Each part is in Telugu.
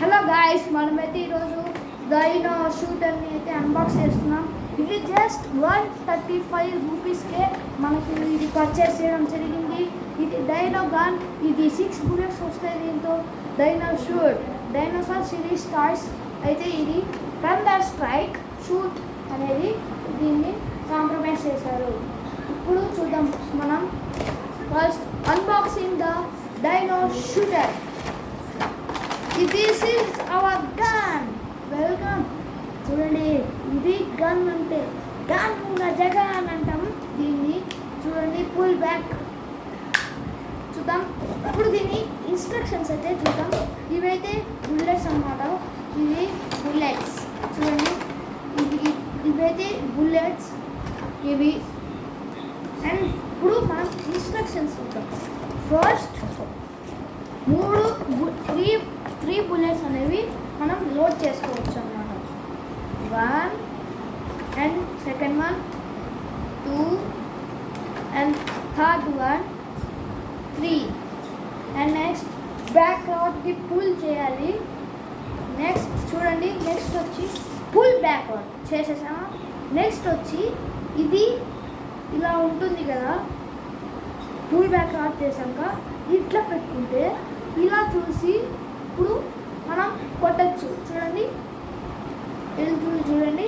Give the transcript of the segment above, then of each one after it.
హలో గాయస్, మనమైతే ఈరోజు డైనో షూటర్ని అయితే అన్బాక్స్ చేస్తున్నాం. ఇది జస్ట్ 135 రూపీస్కే మనకి ఇది పర్చేస్ చేయడం జరిగింది. ఇది డైనో గన్, ఇది 6 బుల్లెట్స్ వస్తాయి. దీంతో dino shoot dinosaur series toys అయితే ఇది థండర్ స్ట్రైక్ షూట్ అనేది దీన్ని కాంప్రమైజ్ చేశారు. ఇప్పుడు చూద్దాం మనం first unboxing the dino shooter. This is our gun. Welcome. చూడండి, ఇది గన్ అంటే గన్ ఉన్న జగన్ అంటాం దీన్ని. చూడండి, పుల్ బ్యాక్ చూద్దాం. ఇప్పుడు దీని ఇన్స్ట్రక్షన్స్ అయితే చూద్దాం. ఇవైతే బుల్లెట్స్ అన్నమాట. ఇవి బుల్లెట్స్ చూడండి, ఇవైతే బుల్లెట్స్ ఇవి. అండ్ ఇప్పుడు మనం ఇన్స్ట్రక్షన్స్ చూద్దాం. ఫస్ట్ త్రీ బుల్లెట్స్ అనేవి మనం లోడ్ చేసుకోవచ్చు అన్నమాట. 1 and second one, 2 and third one, 3. And next back అవుట్కి పుల్ చేయాలి. నెక్స్ట్ చూడండి, నెక్స్ట్ వచ్చి పుల్ బ్యాక్ అవుట్ చేసేసామా. నెక్స్ట్ వచ్చి ఇది ఇలా ఉంటుంది కదా, పుల్ బ్యాక్ అవుట్ చేసాక ఇట్లా పెట్టుకుంటే ఇలా చూసి ఇప్పుడు మనం కొట్టచ్చు. చూడండి, వెళ్తుంది చూడండి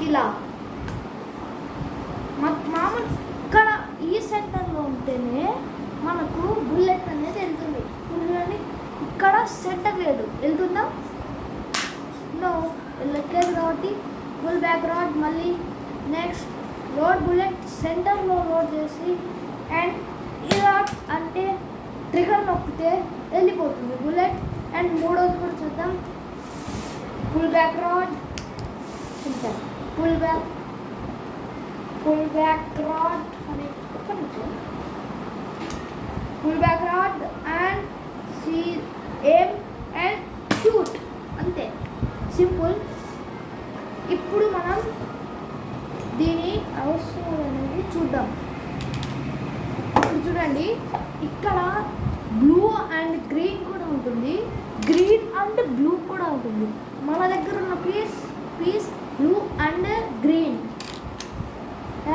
ఇలా. మామూలు ఇక్కడ ఈ సెంటర్లో ఉంటేనే మనకు బుల్లెట్ అనేది వెళ్తుంది. చూడండి, ఇక్కడ సెంటర్ లేదు, వెళ్తుందా? నో, వెళ్ళట్లేదు. కాబట్టి పుల్ బ్యాక్ రాడ్, మళ్ళీ నెక్స్ట్ లోడ్ బుల్లెట్ సెంటర్లో లోడ్ చేసి అండ్ ఇలా అంటే ట్రిగర్ నొక్కితే వెళ్ళిపోతుంది బుల్లెట్. అండ్ మూడోది కూడా చూద్దాం. Pull back rod, pull back rod అని pull back rod and see aim and shoot, అంతే, సింపుల్. ఇప్పుడు మనం దీని అవసరం అనేది చూద్దాం. ఇప్పుడు చూడండి, ఇక్కడ బ్లూ అండ్ గ్రీన్ కూడా ఉంటుంది, గ్రీన్ అండ్ బ్లూ కూడా ఉంటుంది. మన దగ్గర ఉన్న piece blue and green.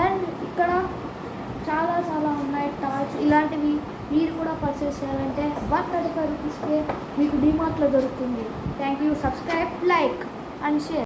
And ఇక్కడ చాలా ఉన్నాయి టాయ్స్. ఇలాంటివి మీరు కూడా పర్చేస్ చేయాలంటే 135 రూపీస్కే మీకు డిమార్ట్లో దొరుకుతుంది. Thank you. Subscribe, like and share.